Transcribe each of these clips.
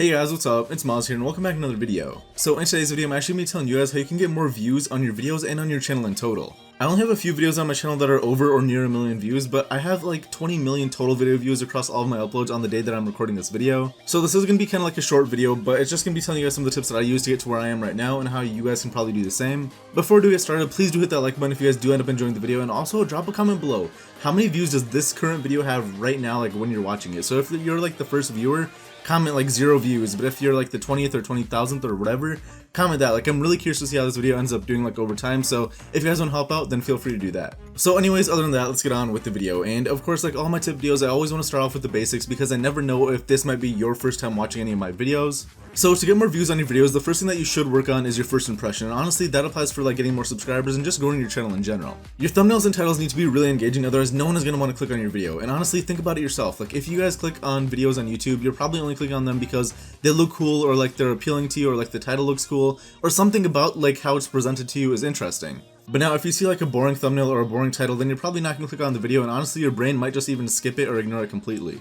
Hey guys, what's up? It's Muaaz here and welcome back to another video. So in today's video, I'm actually going to be telling you guys how you can get more views on your videos and on your channel in total. I only have a few videos on my channel that are over or near 1 million views, but I have like 20 million total video views across all of my uploads on the day that I'm recording this video. So this is going to be kind of like a short video, but it's just going to be telling you guys some of the tips that I use to get to where I am right now and how you guys can probably do the same. Before we do get started, please do hit that like button if you guys do end up enjoying the video, and also drop a comment below. How many views does this current video have right now, like when you're watching it? So if you're like the first viewer, comment like 0 views, but if you're like the 20th or 20,000th or whatever, comment that. Like, I'm really curious to see how this video ends up doing like over time, so if you guys want to help out, then feel free to do that. So anyways, other than that, let's get on with the video. And of course, like all my tip videos, I always want to start off with the basics because I never know if this might be your first time watching any of my videos. So to get more views on your videos, the first thing that you should work on is your first impression, and honestly that applies for like getting more subscribers and just growing your channel in general. Your thumbnails and titles need to be really engaging, otherwise no one is going to want to click on your video. And honestly, think about it yourself. Like, if you guys click on videos on YouTube, you're probably only clicking on them because they look cool, or like they're appealing to you, or like the title looks cool, or something about like how it's presented to you is interesting. But now if you see like a boring thumbnail or a boring title, then you're probably not going to click on the video, and honestly your brain might just even skip it or ignore it completely.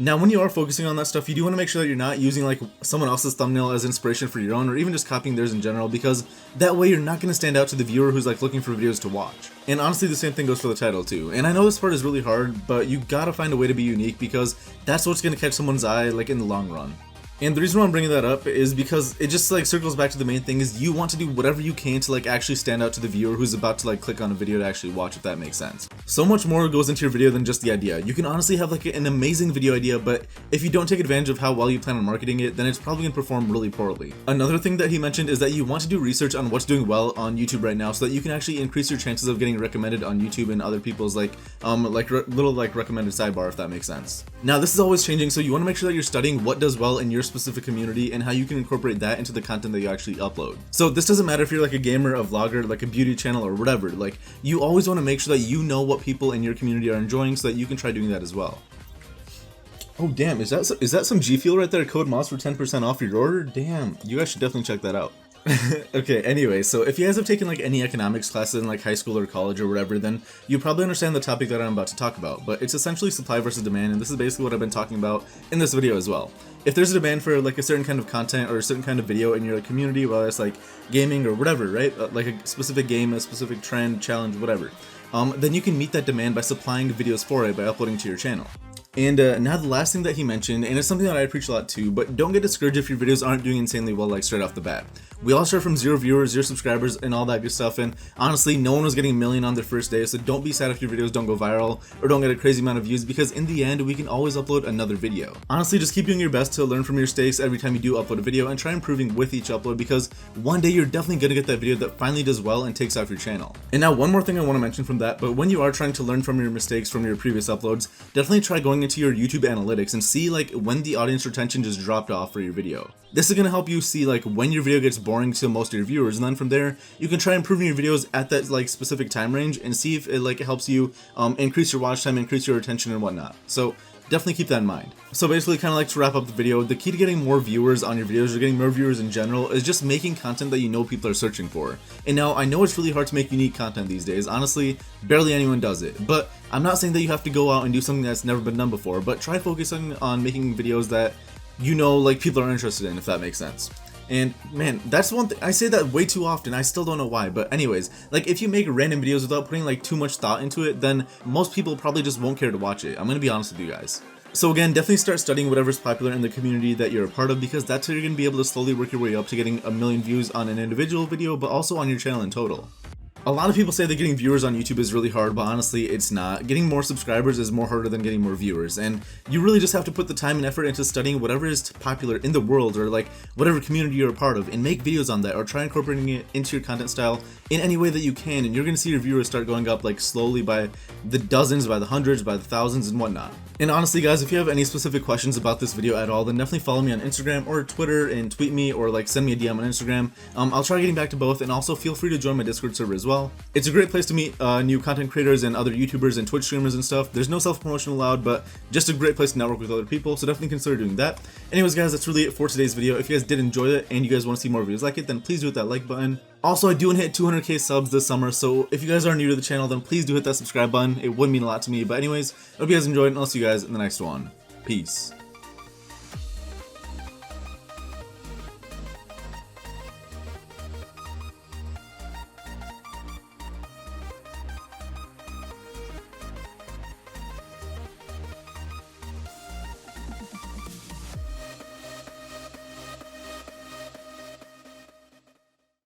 Now, when you are focusing on that stuff, you do want to make sure that you're not using like someone else's thumbnail as inspiration for your own, or even just copying theirs in general, because that way you're not going to stand out to the viewer who's like looking for videos to watch. And honestly, the same thing goes for the title too. And I know this part is really hard, but you gotta find a way to be unique because that's what's going to catch someone's eye like in the long run. And the reason why I'm bringing that up is because it just like circles back to the main thing, is you want to do whatever you can to like actually stand out to the viewer who's about to like click on a video to actually watch, if that makes sense. So much more goes into your video than just the idea. You can honestly have like an amazing video idea, but if you don't take advantage of how well you plan on marketing it, then it's probably going to perform really poorly. Another thing that he mentioned is that you want to do research on what's doing well on YouTube right now so that you can actually increase your chances of getting recommended on YouTube and other people's like little like recommended sidebar, if that makes sense. Now this is always changing, so you want to make sure that you're studying what does well in your specific community and how you can incorporate that into the content that you actually upload. So this doesn't matter if you're like a gamer, a vlogger, like a beauty channel, or whatever. Like, you always want to make sure that you know what people in your community are enjoying so that you can try doing that as well. Oh damn, is that some G Fuel right there? Code Muaaz for 10% off your order? Damn, you guys should definitely check that out. Okay, anyway, so if you guys have taken like any economics classes in like high school or college or whatever, then you probably understand the topic that I'm about to talk about. But it's essentially supply versus demand, and this is basically what I've been talking about in this video as well. If there's a demand for like a certain kind of content or a certain kind of video in your community, whether it's like gaming or whatever, right? Like a specific game, a specific trend, challenge, whatever, then you can meet that demand by supplying videos for it by uploading to your channel. And now the last thing that he mentioned, and it's something that I preach a lot too, but don't get discouraged if your videos aren't doing insanely well like straight off the bat. We all start from 0 viewers, 0 subscribers, and all that good stuff, and honestly no one was getting 1 million on their first day, so don't be sad if your videos don't go viral or don't get a crazy amount of views, because in the end we can always upload another video. Honestly, just keep doing your best to learn from your mistakes every time you do upload a video, and try improving with each upload, because one day you're definitely gonna get that video that finally does well and takes off your channel. And now one more thing I want to mention from that, but when you are trying to learn from your mistakes from your previous uploads, definitely try going into your YouTube analytics and see like when the audience retention just dropped off for your video. This is going to help you see like when your video gets boring to most of your viewers, and then from there you can try improving your videos at that like specific time range and see if it like helps you increase your watch time, increase your retention and whatnot. So definitely keep that in mind. So basically, kind of like to wrap up the video, the key to getting more viewers on your videos, or getting more viewers in general, is just making content that you know people are searching for. And now I know it's really hard to make unique content these days. Honestly, barely anyone does it. But I'm not saying that you have to go out and do something that's never been done before, but try focusing on making videos that you know like people are interested in, if that makes sense. And man, that's one thing, I say that way too often, I still don't know why, but anyways, like if you make random videos without putting like too much thought into it, then most people probably just won't care to watch it. I'm gonna be honest with you guys. So again, definitely start studying whatever's popular in the community that you're a part of, because that's how you're gonna be able to slowly work your way up to getting 1 million views on an individual video, but also on your channel in total. A lot of people say that getting viewers on YouTube is really hard, but honestly it's not. Getting more subscribers is more harder than getting more viewers, and you really just have to put the time and effort into studying whatever is popular in the world, or like whatever community you're a part of, and make videos on that, or try incorporating it into your content style in any way that you can, and you're gonna see your viewers start going up like slowly by the dozens, by the hundreds, by the thousands and whatnot. And honestly guys, if you have any specific questions about this video at all, then definitely follow me on Instagram or Twitter and tweet me, or like send me a DM on Instagram. I'll try getting back to both, and also feel free to join my Discord server as well. It's a great place to meet new content creators and other YouTubers and Twitch streamers and stuff. There's no self-promotion allowed, but just a great place to network with other people, so definitely consider doing that. Anyways guys, that's really it for today's video. If you guys did enjoy it and you guys want to see more videos like it, then please do hit that like button. Also, I do want to hit 200k subs this summer, so if you guys are new to the channel, then please do hit that subscribe button. It would mean a lot to me. But anyways, I hope you guys enjoyed, and I'll see you guys in the next one. Peace.